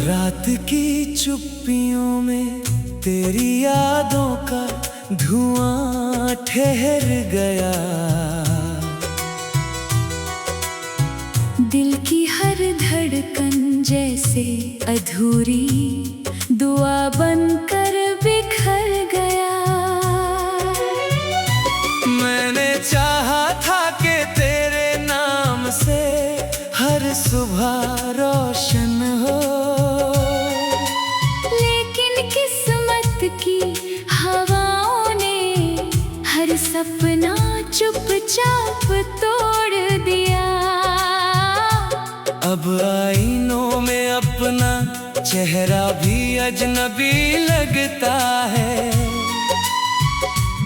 रात की चुप्पियों में तेरी यादों का धुआं ठहर गया। दिल की हर धड़कन जैसे अधूरी दुआ बनकर बिखर गया। मैंने चाहा था कि तेरे नाम से हर सुबह रोशन हो, लेकिन किस्मत की हवाओं ने हर सपना चुपचाप तोड़ दिया। अब आईनों में अपना चेहरा भी अजनबी लगता है।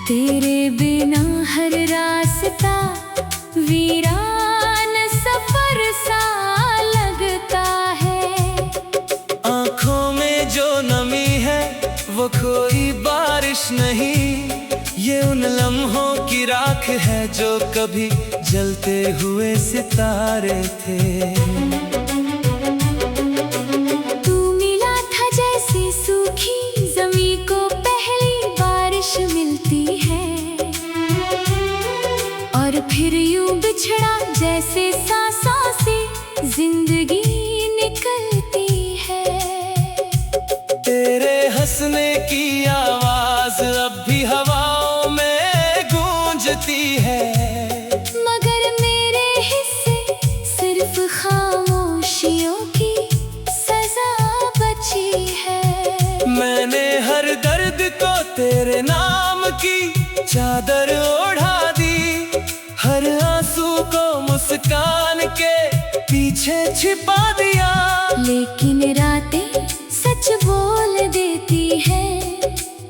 तेरे बिना हर रास्ता वीरान सफर सा लगता है। आँखों में जो नमी है वो कोई बारिश नहीं, ये उन लम्हों की राख है जो कभी जलते हुए सितारे थे। तू मिला था जैसे सूखी ज़मीं को पहली बारिश मिलती है, और फिर यूं बिछड़ा जैसे सांसों से जिंदगी निकलती है। तेरे हंसने की आवाज अब भी हवाओं में गूंजती है, मगर मेरे हिस्से सिर्फ खामोशियों की सजा बची है। मैंने हर दर्द को तेरे नाम की चादर ओढ़ा दी, हर आंसू को मुस्कान के पीछे छिपा दिया। लेकिन रातें सच बोल देती है,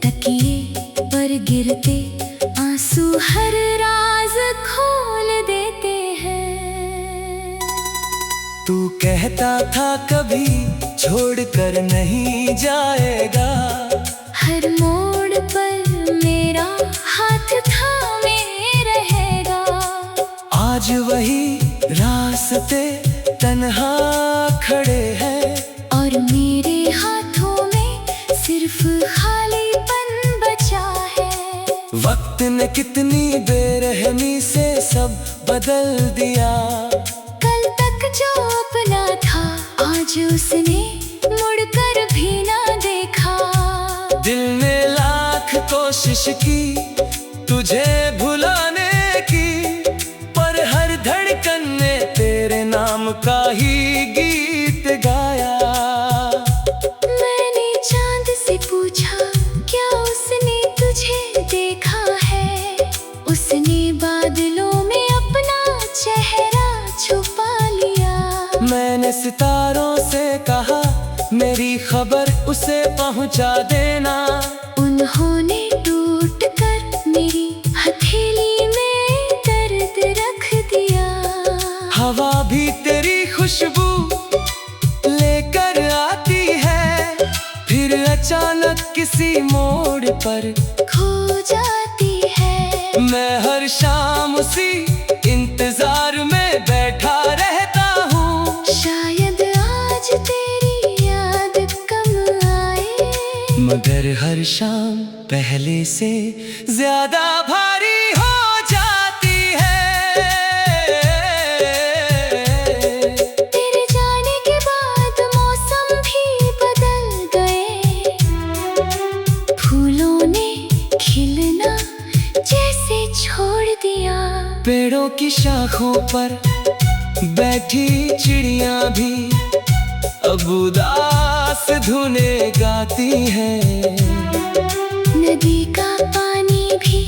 तकिए पर गिरते आंसू हर राज खोल देते हैं। तू कहता था कभी छोड़कर नहीं जाएगा, हर मोड़ पर मेरा हाथ थामे रहेगा। आज वही रास्ते तन्हा खड़े हैं, और मेरे हाथों में सिर्फ खालीपन बचा है। वक्त ने कितनी बेरहमी से सब बदल दिया। कल तक जो अपना था आज उसने मुड़कर भी ना देखा। दिल ने लाख कोशिश की तुझे भुलाने की, पर हर धड़कन ने तेरे नाम का ही गीत गाया। मैंने चांद से पूछा क्या उसने तुझे देखा है, उसने बादलों में अपना चेहरा छुपा लिया। मैंने सितारों से कहा मेरी खबर उसे पहुंचा देना, उन्होंने टूट कर मेरी हथेली में दर्द रख दिया। हवा भी तेरी खुशबू लेकर आती है, फिर अचानक किसी मोड़ पर खो जाती है। मैं हर शाम उसी इंतजार में बैठा रहता हूँ, शायद आज तेरी याद कम आए, मगर हर शाम पहले से ज्यादा भारी हो जाती है। तेरे जाने के बाद मौसम भी बदल गए, फूलों ने खिलना जैसे छोड़ दिया। पेड़ों की शाखों पर बैठी चिड़िया भी अब उदास धुनें गाती है। नदी का पानी भी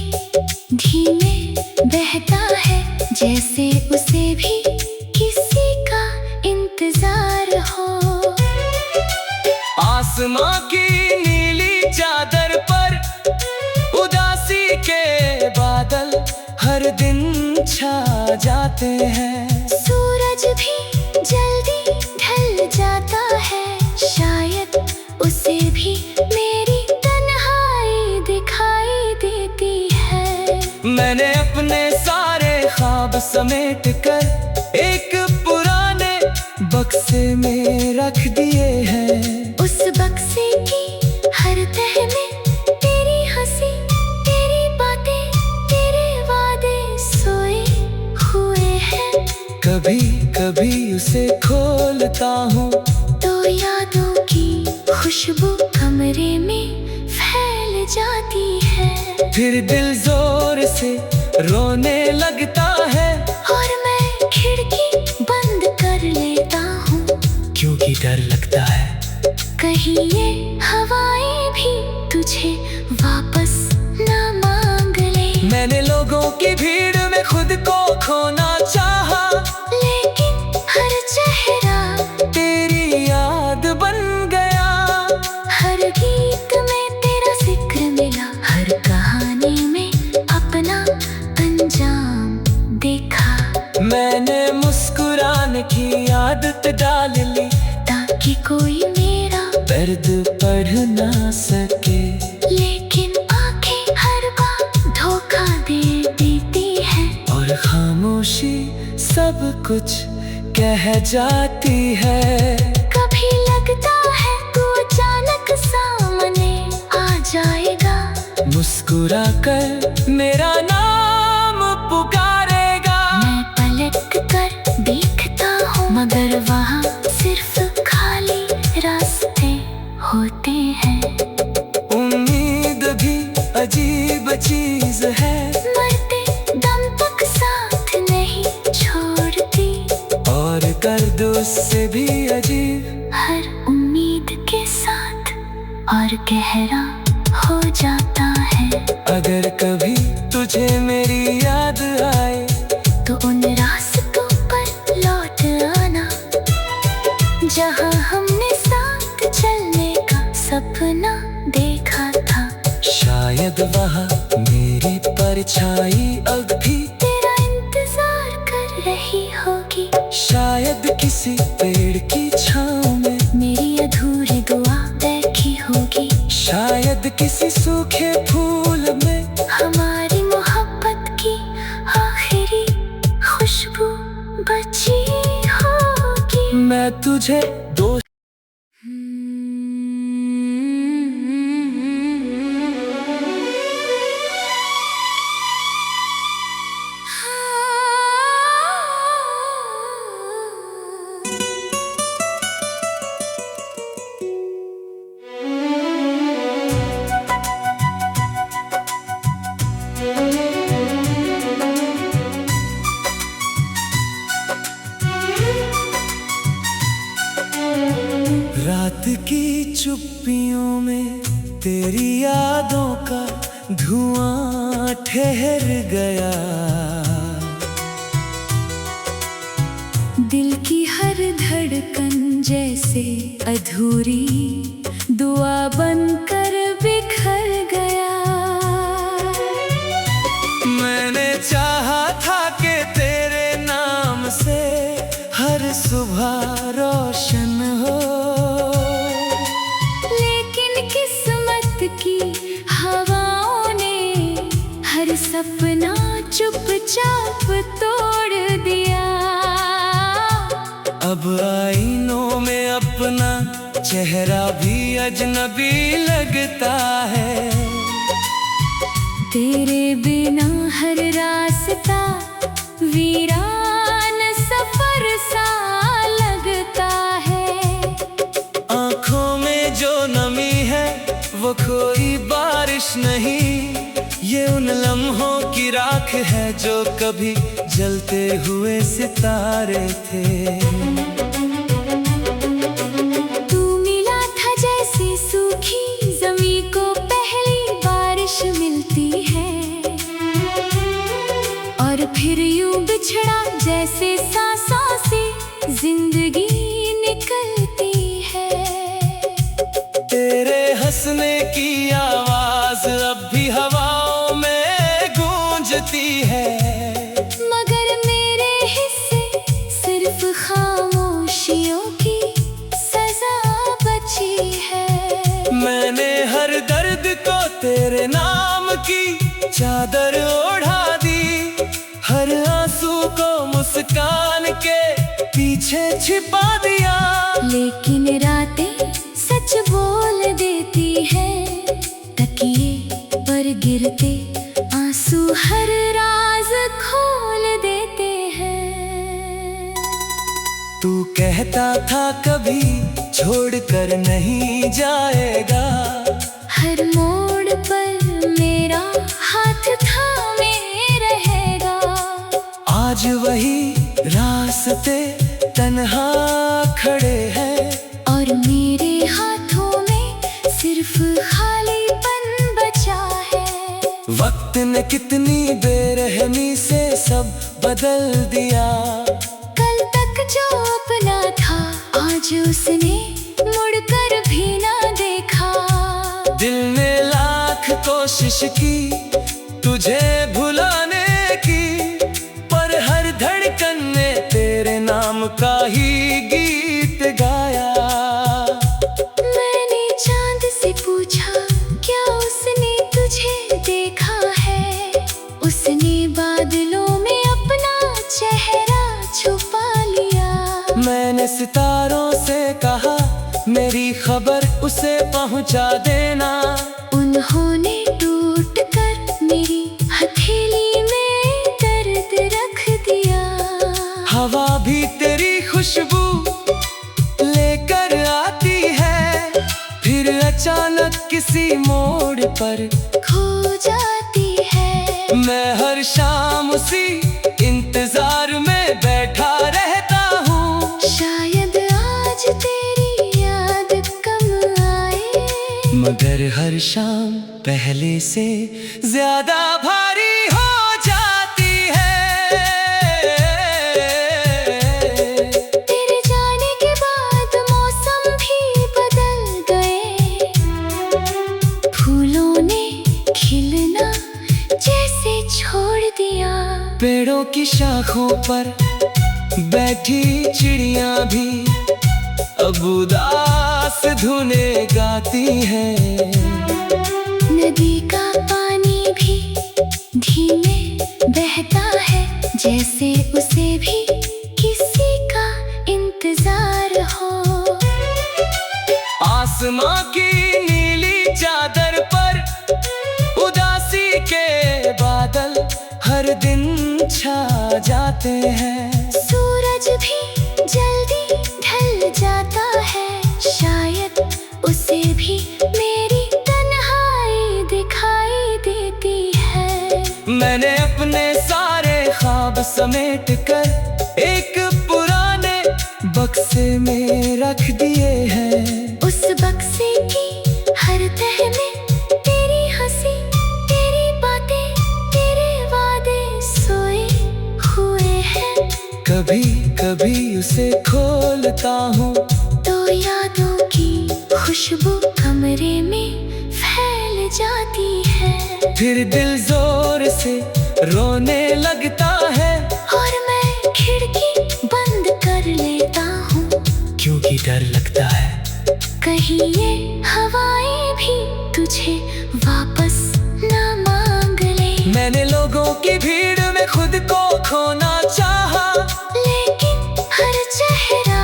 धीमे बहता है, जैसे उसे भी किसी का इंतजार हो। आसमां की नीली चादर पर उदासी के बादल हर दिन छा जाते हैं। सूरज भी जल्दी ढल जाता है, शायद उसे भी मेरी तन्हाई दिखाई देती है। मैंने अपने सारे ख्वाब समेट कर एक पुराने बक्से बक्से में रख दिए हैं। उस बक्से की हर तह में तेरी हंसी, तेरी बातें, तेरे वादे सोए हुए हैं। कभी कभी उसे खोलता हूँ तो यादों की खुशबू कमरे में फैल जाती है। फिर दिल जोर से रोने लगता है, और मैं खिड़की बंद कर लेता हूँ, क्योंकि डर लगता है कहीं ये हवाएं भी तुझे वापस ना मांग ले। मैंने लोगों की भीड़ में खुद को खोना चाहा, लेकिन हर चेहरा तेरी याद बन गया। हर गीत में तेरा जिक्र मिला, हर कहानी में अपना अंजाम देखा। मैंने मुस्कुराने की आदत डाल ली, ताकि कोई मेरा दर्द पढ़ ना सके। लेकिन आंखें हर बार धोखा दे देती है, और खामोशी सब कुछ कह जाती है। कभी लगता है तू अचानक सामने आ जाएगा, मुस्कुरा कर मेरा नाम पुकारेगा। मैं पलट कर देखता हूँ, मगर वहाँ सिर्फ खाली रास्ते होते हैं। उम्मीद भी अजीब चीज है, मरते दम तक साथ नहीं छोड़ती। और गर्द उससे भी अजीब, हर उम्मीद के साथ और गहरा हो जाता है। अगर कभी तुझे मेरी याद आए, तो उन रास्तों पर लौट आना, जहाँ हमने साथ चलने का सपना देखा था। शायद वहाँ मेरी परछाई अब भी तेरा इंतजार कर रही होगी, शायद किसी पेड़ की छाँव में मेरी अधूरी दुआ देखी होगी। शायद किसी सूखे फूल में हमारी मोहब्बत की आखिरी खुशबू बची होगी। मैं तुझे दोस्त रात की चुप्पियों में तेरी यादों का धुआं ठहर गया। दिल की हर धड़कन जैसे अधूरी दुआ बनकर बिखर गया। मैंने चाहा था कि तेरे नाम से हर सुबह रोशन हो, लेकिन किस्मत की हवाओं ने हर सपना चुपचाप तोड़ दिया। अब आईनों में अपना चेहरा भी अजनबी लगता है। तेरे बिना हर रास्ता वीरान सफर सा लगता है। आँखों में जो नमी है वो कोई बारिश नहीं, ये उन लम्हों की राख है जो कभी जलते हुए सितारे थे। तू मिला था जैसे सूखी ज़मीं को पहली बारिश मिलती है, और फिर यूं बिछड़ा जैसे सांसों से जिंदगी निकलती है। तेरे हंसने की आवाज अब भी हवाओं में गूंजती है, मगर मेरे हिस्से सिर्फ खामोशियों की सजा बची है। मैंने हर दर्द को तेरे नाम की चादर ओढ़ा दी, हर आंसू को मुस्कान के पीछे छिपा दिया। लेकिन रातें सच बोल देती है। तकिए पर गिरते आंसू हर राज खोल देते हैं। तू कहता था कभी छोड़कर नहीं जाएगा, हर मोड़ पर मेरा हाथ थामे रहेगा। आज वही रास्ते तन्हा खड़े हैं, और मेरे हाथों में सिर्फ खालीपन बचा है। वक्त ने कितनी बेरहमी से सब बदल दिया। कल तक जो अपना था आज उसने मुड़कर भी ना देखा। दिल ने लाख कोशिश की तुझे भुलाने की, पर हर धड़कन ने तेरे नाम का ही गीत गाया। मैंने चांद से पूछा क्या उसने तुझे देखा है। उसने बादलों में अपना चेहरा छुपा लिया। मैंने सितारों से कहा मेरी खबर उसे पहुंचा देना। उन्होंने टूट कर मेरी हथेली में दर्द रख दिया। हवा भी तेरी खुशबू लेकर आती है, फिर अचानक किसी मोड़ पर खो जाती है। मैं हर शाम उसी इंतजार में बैठा रहता हूँ। शायद आज तेरी याद कम आए, मगर हर शाम पहले से ज्यादा भारी हो जाती है। तेरे जाने के बाद मौसम भी बदल गए। फूलों ने खिलना जैसे छोड़ दिया। पेड़ों की शाखों पर बैठी चिड़िया भी अब उदास धुनें गाती है। नदी का पानी भी धीमे बहता है, जैसे उसे भी किसी का इंतजार हो। आसमां की नीली चादर पर उदासी के बादल हर दिन छा जाते हैं। सूरज भी जल्दी ढल जाता है, शायद उसे भी मेरी तन्हाई दिखाई देती है। मैंने अपने सारे ख्वाब समेट कर एक पुराने बक्से में रख दिए हैं। उस बक्से की हर तह में तेरी हंसी, तेरी बातें, तेरे वादे सोए हुए हैं। कभी कभी उसे खोलता हूँ तो यादों की खुशबू कमरे में फैल जाती है। फिर दिल जोर से रोने लगता है, और मैं खिड़की बंद कर लेता हूँ, क्योंकि डर लगता है कहीं ये हवाएं भी तुझे वापस ना मांग ले। मैंने लोगों की भीड़ में खुद को खोना चाहा, लेकिन हर चेहरा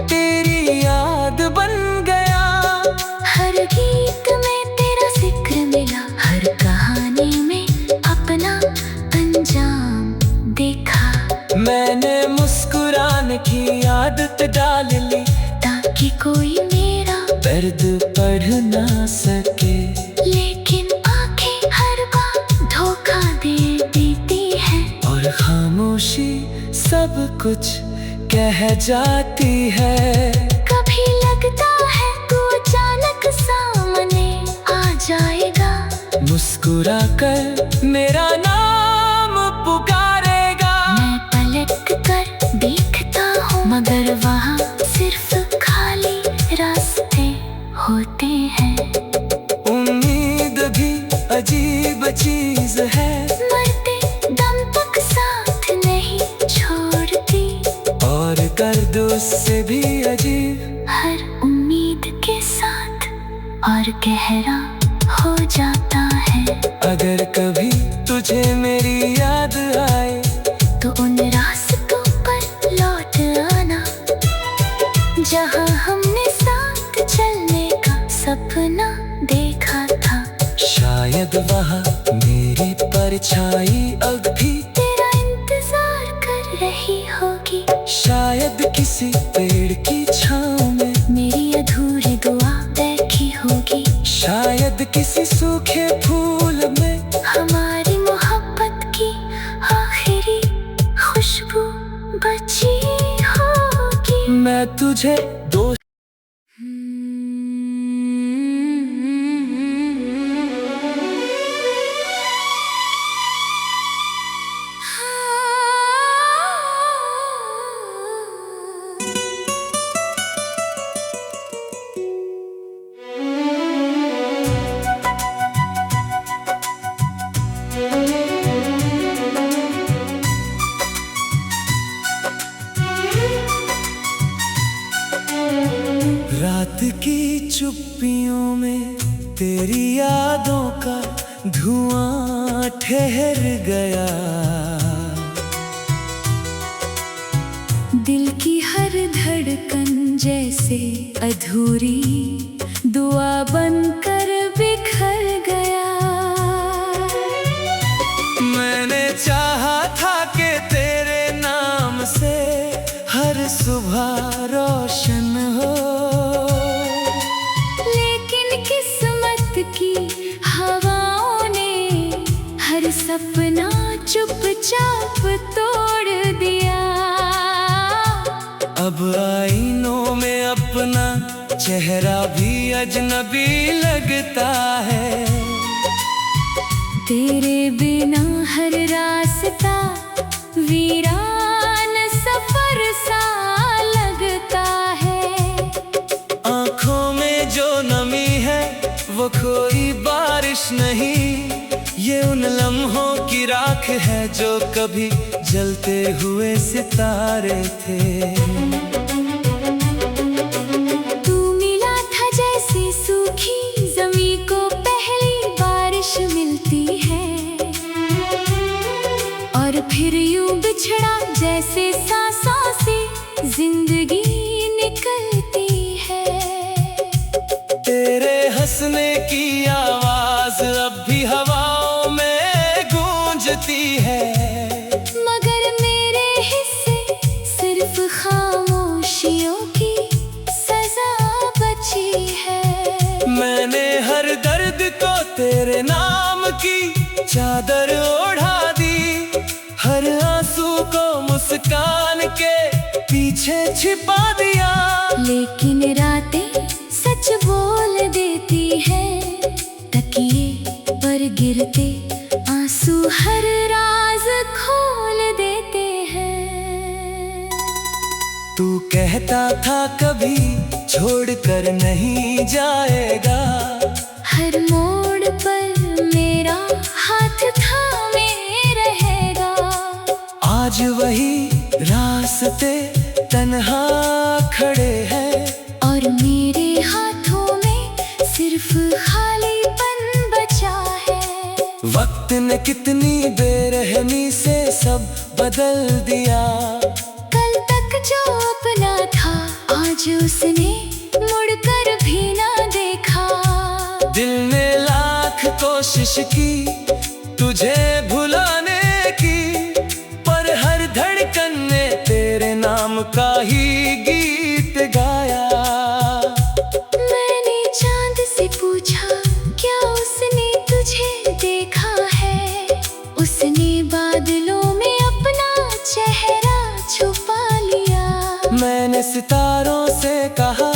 तेरी याद बन गया। हर गीत में तेरा जिक्र मिला, हर कहानी में अपना अंजाम देखा। मैंने मुस्कुराने की आदत डाल ली, ताकि कोई मेरा दर्द पढ़ ना सके। लेकिन आंखें हर बार धोखा दे देती है, और खामोशी सब कुछ कह जाती है। कभी लगता है तू अचानक सामने आ जाएगा। मुस्कुरा कर मेरा नाम पुकारेगा। मैं पलट कर देखता हूँ, मगर वहाँ सिर्फ खाली रास्ते होते हैं। उम्मीद भी अजीब चीज है, मरते दम तक साथ नहीं छोड़ती। और गर्द उससे भी अजीब हर उम्मीद के साथ और गहरा हो जाता है। अगर कभी तुझे मेरी याद आए, तो उन रास्तों पर लौट आना जहाँ हम शायद वहाँ मेरी परछाई अब भी तेरा इंतजार कर रही होगी। शायद किसी पेड़ की छाँव में मेरी अधूरी दुआ बैठी होगी। शायद किसी सूखे फूल में हमारी मोहब्बत की आखिरी खुशबू बची होगी। मैं तुझे दोस्त रात की चुप्पियों में तेरी यादों का धुआं ठहर गया। दिल की हर धड़कन जैसे अधूरी दुआ बनकर बिखर गया। मैंने चाहा था कि तेरे नाम से हर सुबह रोशन हो, लेकिन किस्मत की हवाओं ने हर सपना चुपचाप तोड़ दिया। अब आईनों में अपना चेहरा भी अजनबी लगता है। तेरे बिना हर रास्ता वीरान सफर सा लगता है। आँखों में जो नमी है वो कोई बारिश नहीं, ये उन लम्हों की राख है जो कभी जलते हुए सितारे थे। तू मिला था जैसे सूखी जमीन को पहली बारिश मिलती है, और फिर यूं बिछड़ा जैसे सांसों से जिंदगी निकलती है। तेरे हंसने की आवाज अब भी हवाओं में गूंजती है, मगर मेरे हिस्से सिर्फ खामोशियों की सजा बची है। मैंने हर दर्द को तेरे नाम की चादर ओढ़ा दी, हर आंसू को मुस्कान के पीछे छिपा दिया। लेकिन रातें सच बोल देती है, तकिए पर गिरते आंसू हर राज खोल देते हैं। तू कहता था कभी छोड़कर नहीं जाएगा, हर मोड़ पर मेरा हाथ थामे रहेगा। आज वही रास्ते तन्हा खड़े हैं, और मेरे हाथों में सिर्फ खालीपन बचा है। वक्त ने कितनी बेरहमी से सब बदल दिया। कल तक जो अपना था आज उसने मुड़कर भी ना देखा। दिल ने लाख कोशिश की तुझे भुलाने की, पर हर धड़कन ने तेरे नाम का ही गीत गाया। मैंने चांद से पूछा क्या उसने तुझे देखा है, उसने बादलों में अपना चेहरा छुपा लिया। मैंने सितारों से कहा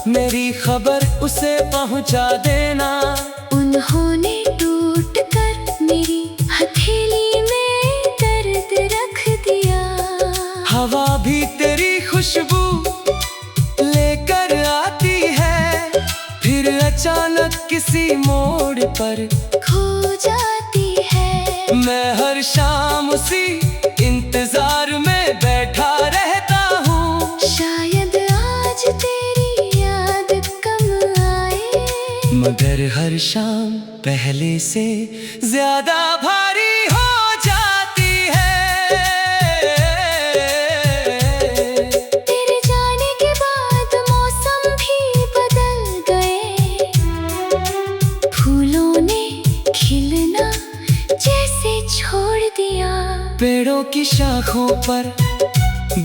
मेरी खबर उसे पहुंचा देना, उन्होंने टूट कर मेरी हथेली में दर्द रख दिया। हवा भी तेरी खुशबू लेकर आती है, फिर अचानक किसी मोड़ पर खो जाती है। मैं हर शाम उसी इंतजार में बैठा रहता हूँ। शायद आज तेरी याद कम आए, मगर हर शाम पहले से ज्यादा भारी हो जाती है। तेरे जाने के बाद मौसम भी बदल गए, फूलों ने खिल पेड़ों की शाखों पर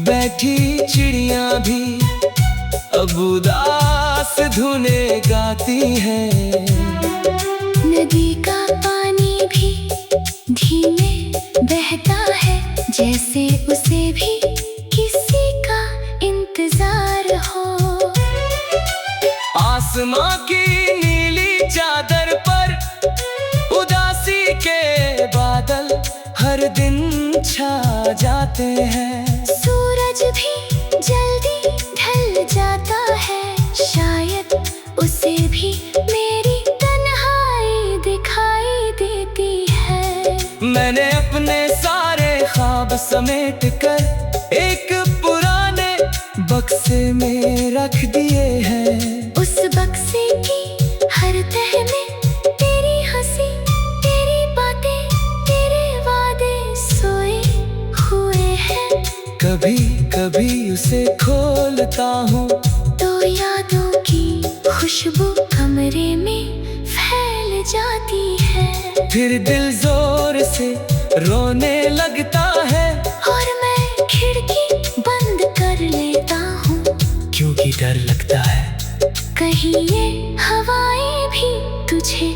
बैठी चिड़िया भी अब उदास धुने गाती है। नदी का पानी भी धीमे बहता है, जैसे उसे भी किसी का इंतजार हो। आसमां की नीली चादर पर उदासी के बादल हर दिन छा जाते हैं। सूरज भी जल्दी ढल जाता है, शायद उसे भी मेरी तन्हाई दिखाई देती है। मैंने अपने सारे ख्वाब समेट कर एक पुराने बक्से में रख दिए हैं। उस बक्से की हर तह में तेरी हंसी, तेरी बातें, तेरे वादे सोए हुए हैं। कभी कभी उसे खोलता हूँ तो यादों की खुशबू कमरे में फैल जाती है। फिर दिल जोर से रोने लगता है और मैं खिड़की बंद कर लेता हूँ, क्योंकि डर लगता है कहीं ये हवाएं भी तुझे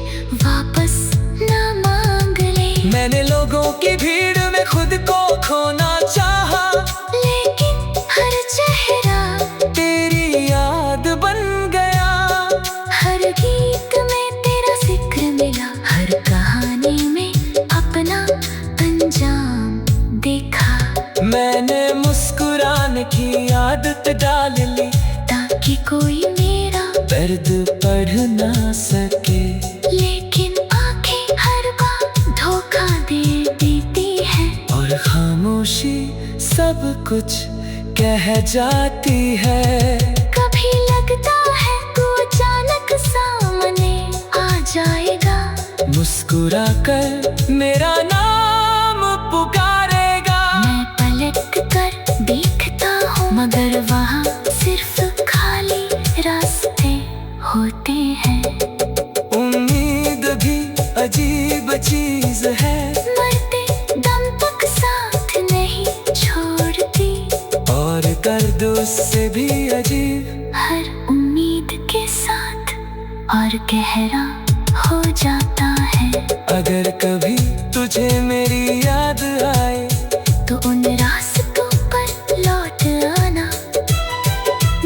वापस ना मांग ले। मैंने लोगों की भीड़ में खुद को खोना चाहा, लेकिन हर चेहरा तेरी याद बन गया। हर गीत में तेरा जिक्र मिला, हर कहानी में अपना अंजाम देखा। मैंने मुस्कुराने की आदत डाल ली ताकि कोई मेरा दर्द पढ़ ना सके, लेकिन आंखें हर बार धोखा दे देती है। और खामोशी सब कुछ कह जाती है। कभी लगता है तू अचानक सामने आ जाएगा, मुस्कुरा कर मेरा नाम पुकारेगा। मैं पलट कर देखता हूँ, मगर वहाँ सिर्फ खाली रास्ते होते हैं। उम्मीद भी अजीब चीज है, मरते दम तक साथ नहीं छोड़ती। और दर्द उससे भी अजीब हर उम्मीद के साथ और गहरा हो जाता है। अगर कभी तुझे मेरी याद आए तो उन रास्तों पर लौट आना,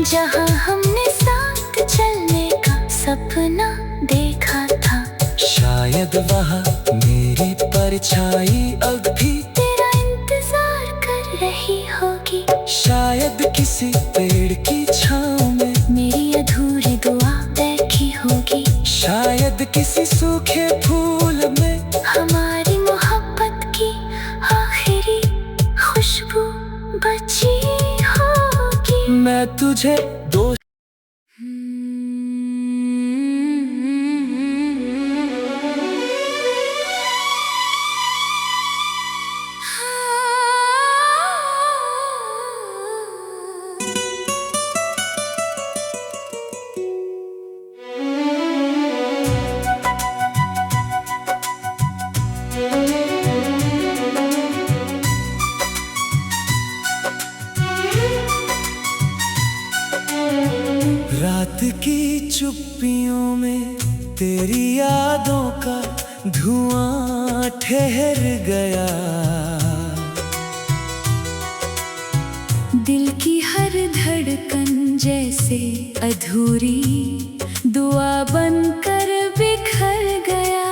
जहाँ हमने साथ चलने का सपना देखा था। शायद वहाँ मेरी परछाई अब भी तेरा इंतजार कर रही होगी, शायद किसी पेड़ की छाँव में मेरी अधूरी दुआ बैठी होगी। शायद किसी सूखे फूल में हमारी मोहब्बत की आखिरी खुशबू बची होगी। मैं तुझे दोस्त रात की चुप्पियों में तेरी यादों का धुआं ठहर गया। दिल की हर धड़कन जैसे अधूरी दुआ बनकर बिखर गया।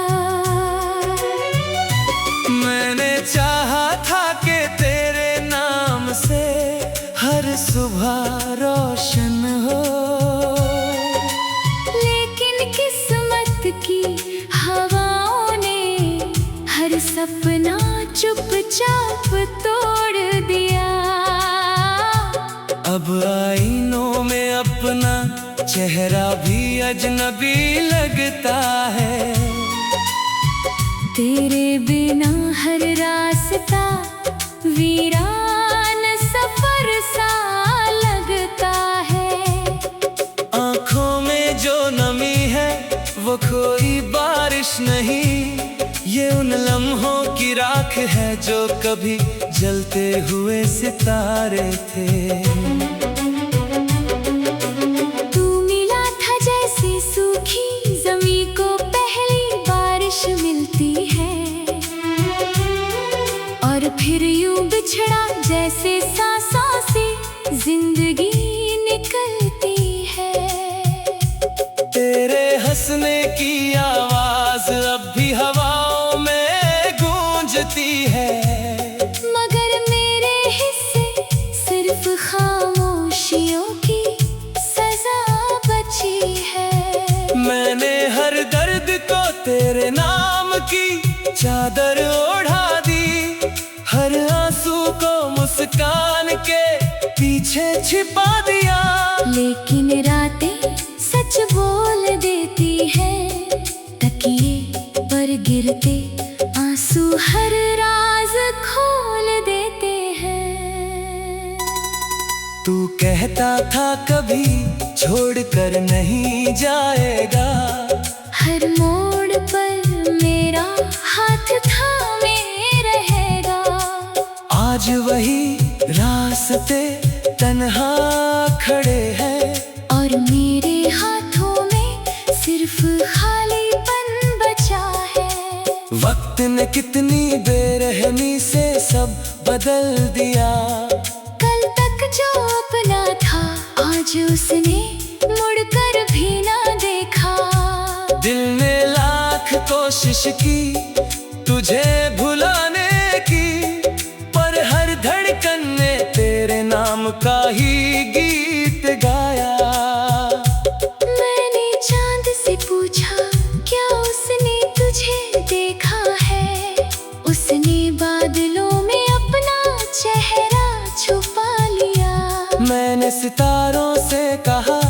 मैंने चाहा था कि तेरे नाम से हर सुबह रोशन हो, लेकिन किस्मत की हवाओं ने हर सपना चुपचाप तोड़ दिया। अब आईनों में अपना चेहरा भी अजनबी लगता है। तेरे बिना हर रास्ता वीरान सफर सा लगता है। आँखों में जो नमी है वो कोई बारिश नहीं, ये उन लम्हों की राख है जो कभी जलते हुए सितारे थे। तू मिला था जैसे सूखी जमीन को पहली बारिश मिलती है, और फिर यूं बिछड़ा जैसे सांसों से जिंदगी निकलती है। तेरे हंसने की आवाज अब भी हवाओं में गूंजती है, मगर मेरे हिस्से सिर्फ खामोशियों की सजा बची है। मैंने हर दर्द को तेरे नाम की चादर ओढ़ा दी, हर आंसू को मुस्कान के पीछे छिपा दिया। लेकिन रातें सच बोल देती है, तकिए पर गिरते आंसू हर राज खोल देते हैं। तू कहता था कभी छोड़कर नहीं जाएगा, हर मोड़ पर मेरा हाथ थामे रहेगा। आज वही रास्ते तन्हा खड़े हैं, और मेरे हाथों में सिर्फ खालीपन बचा है। वक्त ने कितनी बेरहमी से सब बदल दिया। कल तक जो अपना था आज उसने मुड़कर भी ना देखा। दिल ने लाख कोशिश की तुझे भुलाने की, पर हर धड़कन ने तेरे नाम का ही गीत गाया। मैंने चांद से पूछा क्या उसने तुझे देखा है, उसने बादलों में अपना चेहरा छुपा लिया। मैंने सितारों से कहा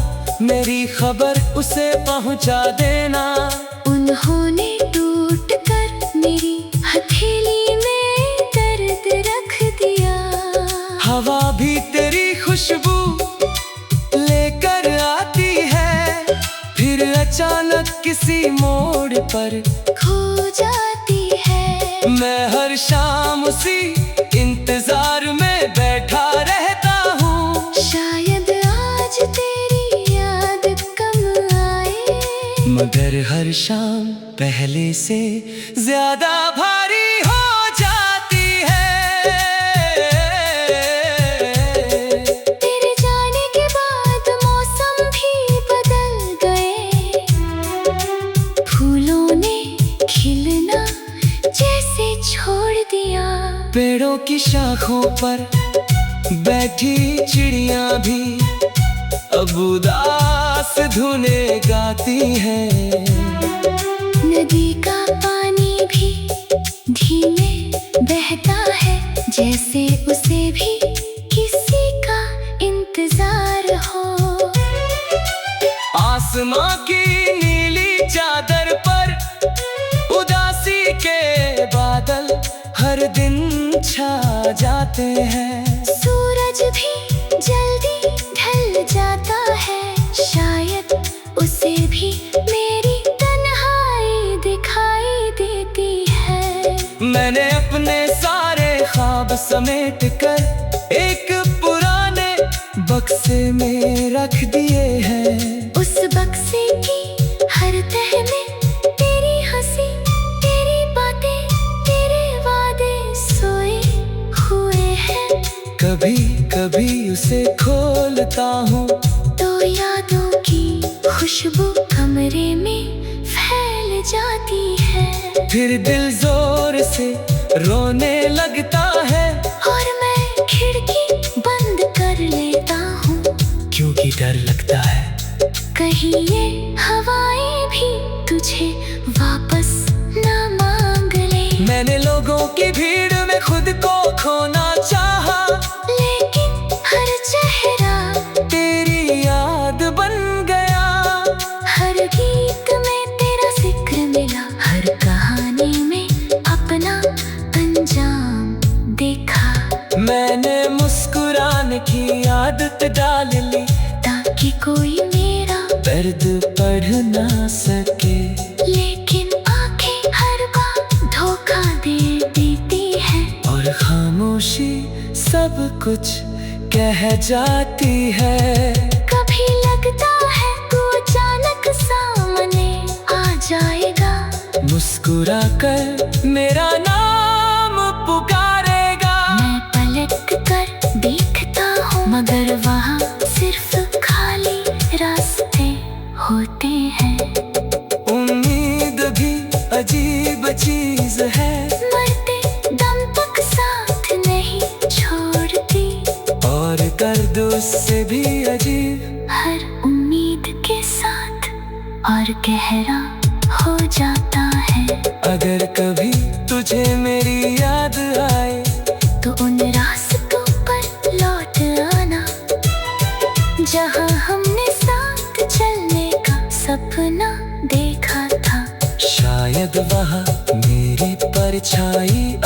मेरी खबर उसे पहुंचा देना, उन्होंने टूट कर मेरी हथेली में दर्द रख दिया। हवा भी तेरी खुशबू लेकर आती है, फिर अचानक किसी मोड़ पर खो जाती है। मैं हर शाम उसी इंतजार में बैठा रहता हूँ, शायद आज तेरी याद कम आए, मगर हर शाम पहले से ज्यादा भारी हो जाती है। तेरे जाने के बाद मौसम भी बदल गए, फूलों ने खिलना जैसे छोड़ दिया। पेड़ों की शाखों पर बैठी चिड़िया भी अब उदास धुनें गाती है। नदी का पानी भी धीमे बहता है, जैसे उसे भी किसी का इंतजार हो। आसमां की नीली चादर पर उदासी के बादल हर दिन छा जाते हैं। सूरज भी जल्दी ढल जाता है, शायद उसे भी मेरी तन्हाई दिखाई देती है। मैंने अपने सारे ख्वाब समेट कर एक पुराने बक्से में रख दिए हैं। उस बक्से की हर तह में तेरी हंसी, तेरी बातें, तेरे वादे सोए हुए हैं। कभी कभी उसे खोलता हूँ तो यादों की खुशबू कमरे में फैल जाती है। फिर दिल जोर से रोने लगता है, और मैं खिड़की बंद कर लेता हूँ, क्योंकि डर लगता है कहीं ये हवाएं भी तुझे वापस ना मांग ले। मैंने लोगों की भीड़ में खुद को खोना चाहा, लेकिन हर चेहरा तेरी याद बन गया। हर गीत में तेरा जिक्र मिला, हर कहानी में अपना अंजाम देखा। मैंने मुस्कुराने की आदत डाल ली, ताकि कोई मेरा दर्द पढ़ ना सके। लेकिन आंखें हर बार खामोशी सब कुछ कह जाती है। कभी लगता है तू अचानक सामने आ जाएगा, मुस्कुरा कर मेरा नाम पुकारेगा। मैं पलट कर देखता हूँ मगर वहाँ सिर्फ खाली रास्ते होते हैं। उम्मीद भी अजीब चीज है, मरते दम तक साथ नहीं छोड़ती। और दर्द उससे भी अजीब हर उम्मीद के साथ और गहरा हो जाता है। अगर कभी तुझे मेरी याद आए तो उन रास्तों पर लौट आना जहाँ हमने साथ चलने का सपना देखा था। शायद वहाँ मेरी परछाई